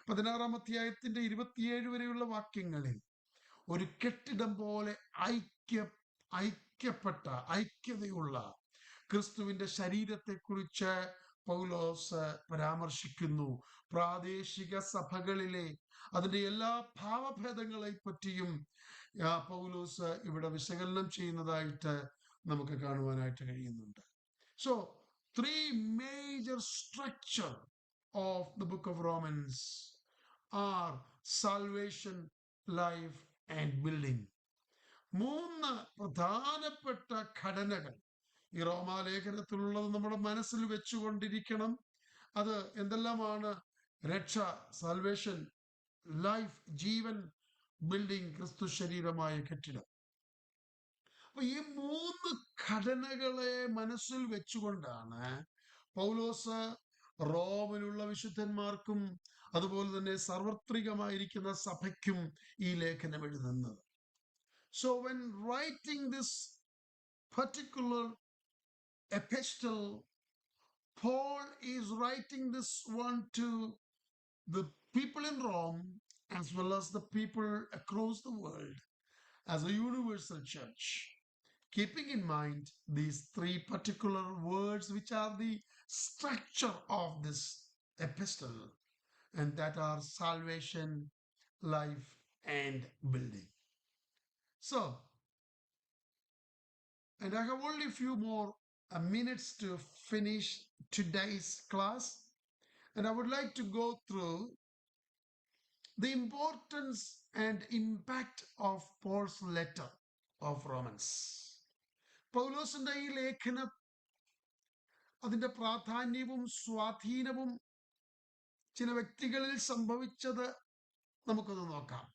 16-ാം അധ്യായത്തിന്റെ 27 വരെയുള്ള വാക്യങ്ങളിൽ ഒരു കെട്ടിടം പോലെ ഐക്യതയുള്ള ക്രിസ്തുവിന്റെ ശരീരത്തെക്കുറിച്ച് പൗലോസ് പരാമർശിക്കുന്നു. പ്രാദേശിക സഭകളിലെ അതിന്റെ എല്ലാ ഭാവഭേദങ്ങളെ പറ്റിയും പൗലോസ് ഇവിടെ വിശകലനം ചെയ്യുന്നതായിട്ട് നമുക്ക് കാണുവാനായിട്ട് കഴിയുന്നുണ്ട്. So 3 major structure of the book of Romans are salvation, life and building. 3 പ്രധാനപ്പെട്ട ഘടനകൾ ഈ റോമാലേഖനത്തിലുള്ളത് നമ്മുടെ മനസ്സിൽ വെച്ചുകൊണ്ടിരിക്കണം. അത് എന്തെല്ലാമാണ്? രക്ഷ, സാൽവേഷൻ, ലൈഫ്, ജീവൻ, ബിൽഡിംഗ്, ക്രിസ്തു ശരീരമായ കെട്ടിടം. അപ്പൊ ഈ 3 ഘടനകളെ മനസ്സിൽ വെച്ചുകൊണ്ടാണ് പൗലോസ് റോമിലുള്ള വിശുദ്ധന്മാർക്കും അതുപോലെ തന്നെ സാർവത്രികമായിരിക്കുന്ന സഭയ്ക്കും ഈ ലേഖനം എഴുതുന്നത്. So when writing this particular epistle, Paul is writing this one to the people in Rome as well as the people across the world as a universal church, keeping in mind these 3 particular words which are the structure of this epistle, and that are salvation, life and building. So, and I have only a few more minutes to finish today's class. And I would like to go through the importance and impact of Paul's letter of Romans. പൗലോസിന്റെ ഈ ലേഖനം അതിന്റെ പ്രാധാന്യവും സ്വാധീനവും ചില വ്യക്തികളിൽ സംഭവിച്ചത് നമുക്കൊന്ന് നോക്കാം.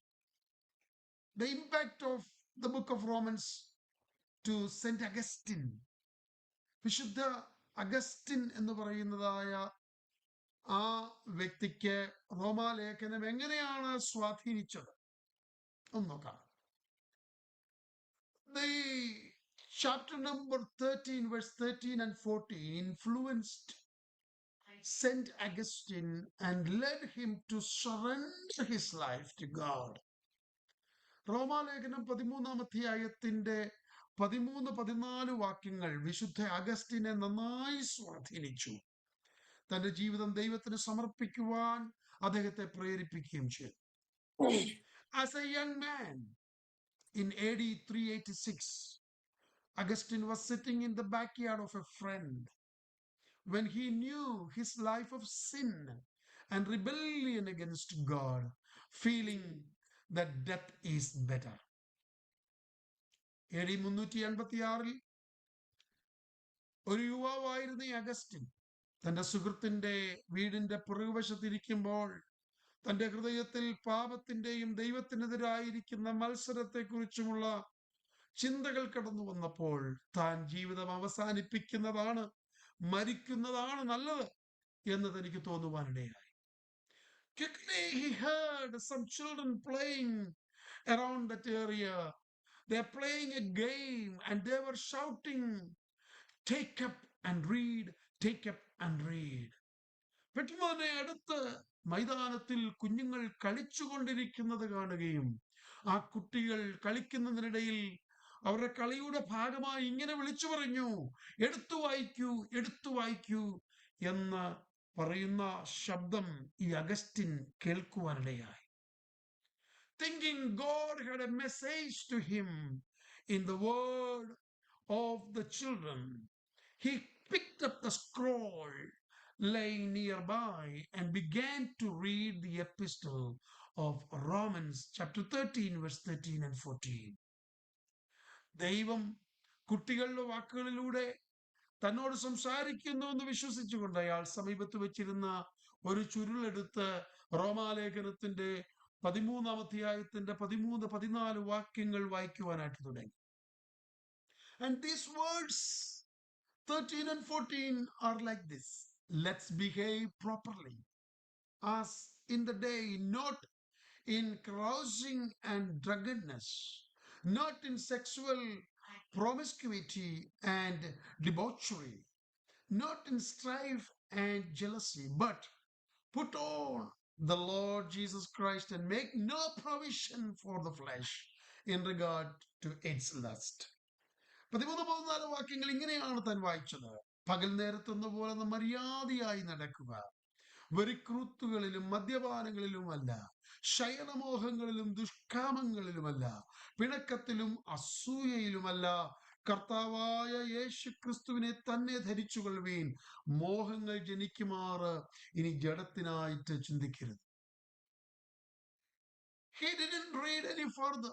The impact of the book of Romans to Saint Augustine. വിശുദ്ധ അഗസ്റ്റിൻ എന്ന് പറയുന്നതായ ആ വ്യക്തിക്ക് റോമാലേഖനം എങ്ങനെയാണ് സ്വാധീനിച്ചത് ഒന്ന് നോക്കാം. The chapter number 13 verse 13 and 14 influenced Saint Augustine and led him to surrender his life to God. റോമാലേഖനം 13-ാം അധ്യായത്തിന്റെ 13-14 വാക്യങ്ങൾ വിശുദ്ധ അഗസ്റ്റിനെ നന്നായി സ്വാധീനിച്ചു. തന്റെ ജീവിതം ദൈവത്തിന് സമർപ്പിക്കുവാൻ അദ്ദേഹത്തെ പ്രേരിപ്പിക്കുകയും ചെയ്തു. As a young man in AD 386, Augustine was sitting in the backyard of a friend when he knew his life of sin and rebellion against God, feeling that death is better. AD 386 ഒരു യുവാവായിരുന്ന ഈ Augustine തന്റെ സുഹൃത്തിന്റെ വീടിന്റെ പുറകുവശത്തിരിക്കുമ്പോൾ തന്റെ ഹൃദയത്തിൽ പാപത്തിന്റെയും ദൈവത്തിനെതിരായിരിക്കുന്ന മത്സരത്തെക്കുറിച്ചുമുള്ള ചിന്തകൾ കടന്നു വന്നപ്പോൾ താൻ ജീവിതം അവസാനിപ്പിക്കുന്നതാണ്, മരിക്കുന്നതാണ് നല്ലത് എന്ന് തനിക്ക് തോന്നുവാനിടയായി. Quickly he heard some children playing around that area. They are playing a game and they were shouting, "Take up and read, take up and read." പെട്ടെന്ന് തന്നെ അടുത്ത് മൈതാനത്തിൽ കുഞ്ഞുങ്ങൾ കളിച്ചുകൊണ്ടിരിക്കുന്നത് കാണുകയും ആ കുട്ടികൾ കളിക്കുന്നതിനിടയിൽ അവരുടെ കളിയുടെ ഭാഗമായി ഇങ്ങനെ വിളിച്ചു പറഞ്ഞു, "എടുത്തു വായിക്കൂ, എടുത്തു വായിക്കൂ" എന്ന് പറയുന്ന ശബ്ദം ഈ Augustine കേൾക്കുവാനിടയായി. Thinking God had a message to him in the word of the children, he picked up the scroll laying nearby and began to read the epistle of Romans chapter 13 verse 13 and 14. ദൈവം കുട്ടികളുടെ വാക്കുകളിലൂടെ തന്നോട് സംസാരിക്കുന്നു എന്ന് വിശ്വസിച്ചുകൊണ്ട് അയാൾ സമീപത്ത് വെച്ചിരുന്ന ഒരു ചുരുളെടുത്ത് റോമാലേഖനത്തിന്റെ 13-ാം അധ്യായത്തിന്റെ 13-14 വാക്യങ്ങൾ വായിക്കുവാനായിട്ട് തുടങ്ങി. And these words 13 and 14 are like this: let's behave properly as in the day, not in carousing and drunkenness, not in sexual promiscuity and debauchery, not in strife and jealousy, but put on the Lord Jesus Christ and make no provision for the flesh in regard to its lust. 13-14 വാക്യങ്ങൾ ഇങ്ങനെയാണ് താൻ വായിച്ചത്: പകൽ നേരത്തെന്ന പോലെ മര്യാദയായി നടക്കുക, വെറിക്രൂത്തുകളിലും മദ്യപാനങ്ങളിലുമല്ല, ശയനമോഹങ്ങളിലും ദുഷ്കാമങ്ങളിലുമല്ല, പിണക്കത്തിലും അസൂയയിലുമല്ല, കർത്താവായ യേശു ക്രിസ്തുവിനെ തന്നെ ധരിച്ചുകൊള്ളുവീൻ. മോഹങ്ങൾ ജനിക്കുമാറ് ഇനി ജഡത്തിനായിട്ട് ചിന്തിക്കരുത്. He didn't read any further.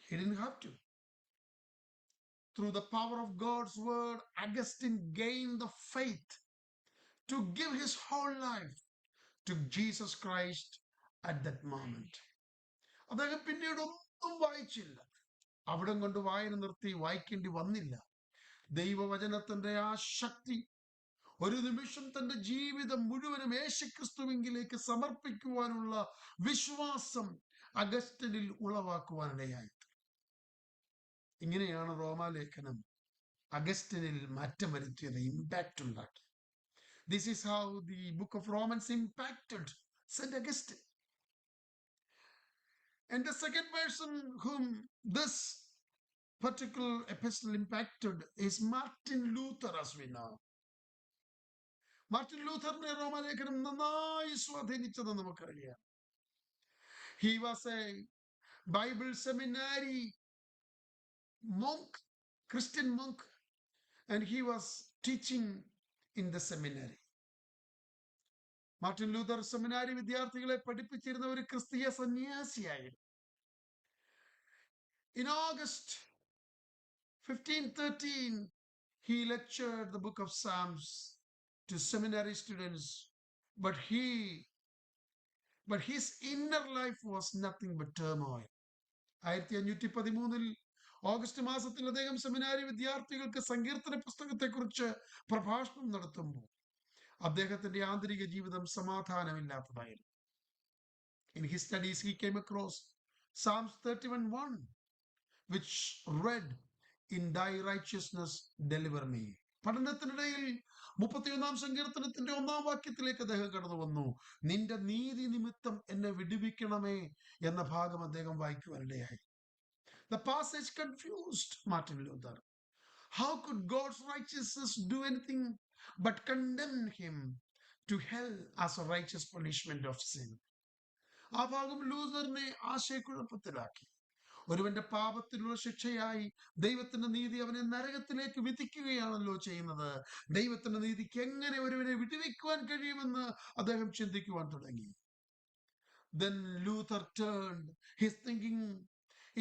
He didn't have to. Through the power of God's word, Augustine gained the faith to give his whole life to Jesus Christ at that moment. അദ്ദേഹം പിന്നീട് ഒന്നും വായിച്ചില്ല. അവിടം കൊണ്ട് വായന നിർത്തി, വായിക്കേണ്ടി വന്നില്ല. ദൈവവചനത്തിന്റെ ആ ശക്തി ഒരു നിമിഷം തന്റെ ജീവിതം മുഴുവനും യേശുക്രിസ്തുവിലേക്ക് സമർപ്പിക്കുവാനുള്ള വിശ്വാസം അഗസ്റ്റിനിൽ ഉളവാക്കുവാനിടയായി. ഇങ്ങനെയാണ് റോമാലേഖനം അഗസ്റ്റിനിൽ മാറ്റം വരുത്തിയത്, ഇമ്പാക്ട് ഉണ്ടാക്കി. This is how the book of Romans impacted St. Augustine. And the second person whom this particular epistle impacted is Martin Luther, as we know. Martin Lutherനെ റോമാലേഖനം നന്നായി സ്വാധീനിച്ചത് നമുക്കറിയാം. He was a Bible seminary monk, Christian monk, and he was teaching in the seminary. Martin Luther seminary വിദ്യാർത്ഥികളെ പഠിപ്പിച്ചിരുന്ന ഒരു ക്രിസ്തീയ സന്യാസിയായിരുന്നു. In August 1513, he lectured the book of Psalms to seminary students, but his inner life was nothing but turmoil. 1513 August മാസത്തിൽ അദ്ദേഹം സെമിനാരി വിദ്യാർത്ഥികൾക്ക് സങ്കീർത്തന പുസ്തകത്തെക്കുറിച്ച് പ്രഭാഷണം നടത്തുമ്പോൾ അദ്ദേഹത്തിന്റെ ആന്തരിക ജീവിതം സമാധാനമില്ലാത്തതായിരുന്നു. In his studies, he came across Psalms 31:1, which read, "In thy righteousness deliver me." പഠനത്തിനിടയിൽ 31 സങ്കീർത്തനത്തിന്റെ 1 വാക്യത്തിലേക്ക് അദ്ദേഹം കടന്നു വന്നു. നിന്റെ നീതി നിമിത്തം എന്നെ വിടുവിക്കണമേ എന്ന ഭാഗം അദ്ദേഹം വായിക്കുവാനിടയായി. The passage confused Martin Luther. How could God's righteousness do anything but condemn him to hell as a righteous punishment of sin? ആ ഭാഗം ലൂതറിനെ ആശയക്കുഴപ്പത്തിലാക്കി. ഒരുവന്റെ പാപത്തിനുള്ള ശിക്ഷയായി ദൈവത്തിന്റെ നീതി അവനെ നരകത്തിലേക്ക് വിധിക്കുകയാണല്ലോ ചെയ്യുന്നത്. ദൈവത്തിന്റെ നീതിക്ക് എങ്ങനെ ഒരുവനെ വിടുവിക്കുവാൻ കഴിയുമെന്ന് അദ്ദേഹം ചിന്തിക്കുവാൻ തുടങ്ങി. Then Luther turned his thinking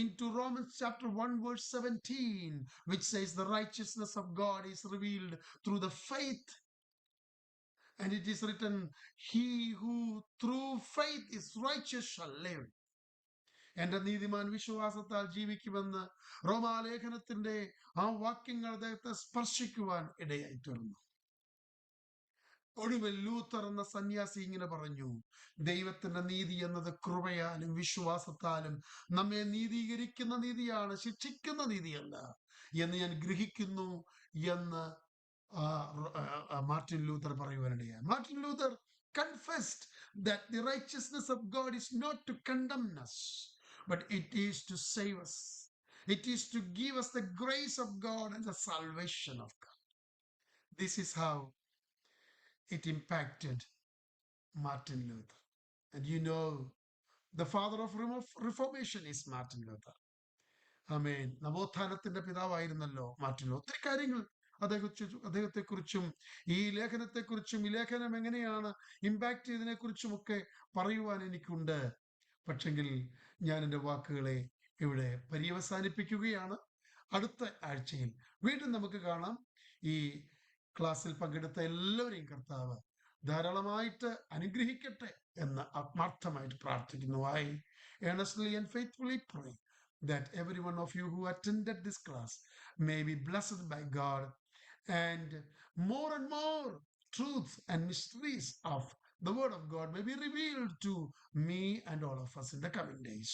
into Romans chapter 1 verse 17, which says the righteousness of God is revealed through the faith. And it is written, "He who through faith is righteous shall live." എന്റെ നീതിമാൻ വിശ്വാസത്താൽ ജീവിക്കുമെന്ന് റോമാലേഖനത്തിന്റെ ആ വാക്യങ്ങൾ അദ്ദേഹത്തെ സ്പർശിക്കുവാൻ ഇടയായി തീർന്നു. ഒടുവിൽ Luther എന്ന സന്യാസി ഇങ്ങനെ പറഞ്ഞു, ദൈവത്തിന്റെ നീതി എന്നത് കൃപയാലും വിശ്വാസത്താലും നമ്മെ നീതീകരിക്കുന്ന നീതിയാണ്, ശിക്ഷിക്കുന്ന നീതിയല്ല എന്ന് ഞാൻ ഗ്രഹിക്കുന്നു എന്ന് മാർട്ടിൻ ലൂത്തർ പറയുവാനിടയായി. Martin Luther confessed that the righteousness of God is not to condemn us, but it is to save us. It is to give us the grace of God and the salvation of God. This is how it impacted Martin Luther. And you know, the father of Reformation is Martin Luther. ആമേൻ. നവോത്ഥാനത്തിന്റെ പിതാവായിരുന്നല്ലോ Martin Luther. ഒത്തിരി കാര്യങ്ങൾ അദ്ദേഹത്തെക്കുറിച്ചും ഈ ലേഖനത്തെക്കുറിച്ചും ഈ ലേഖനം എങ്ങനെയാണ് impact ചെയ്തതിനെ കുറിച്ചുമൊക്കെ പറയുവാൻ എനിക്കുണ്ട്. പക്ഷെങ്കിൽ ഞാൻ എൻ്റെ വാക്കുകളെ ഇവിടെ പര്യവസാനിപ്പിക്കുകയാണ്. അടുത്ത ആഴ്ചയിൽ വീണ്ടും നമുക്ക് കാണാം. ഈ ക്ലാസ്സിൽ പങ്കെടുത്ത എല്ലാവരെയും കർത്താവ് ധാരാളമായിട്ട് അനുഗ്രഹിക്കട്ടെ എന്ന് ആത്മാർത്ഥമായിട്ട് പ്രാർത്ഥിക്കുന്നു. I earnestly and faithfully pray that every one of you who attended this class may be blessed by God, and more truths and mysteries of the word of God may be revealed to me and all of us in the coming days.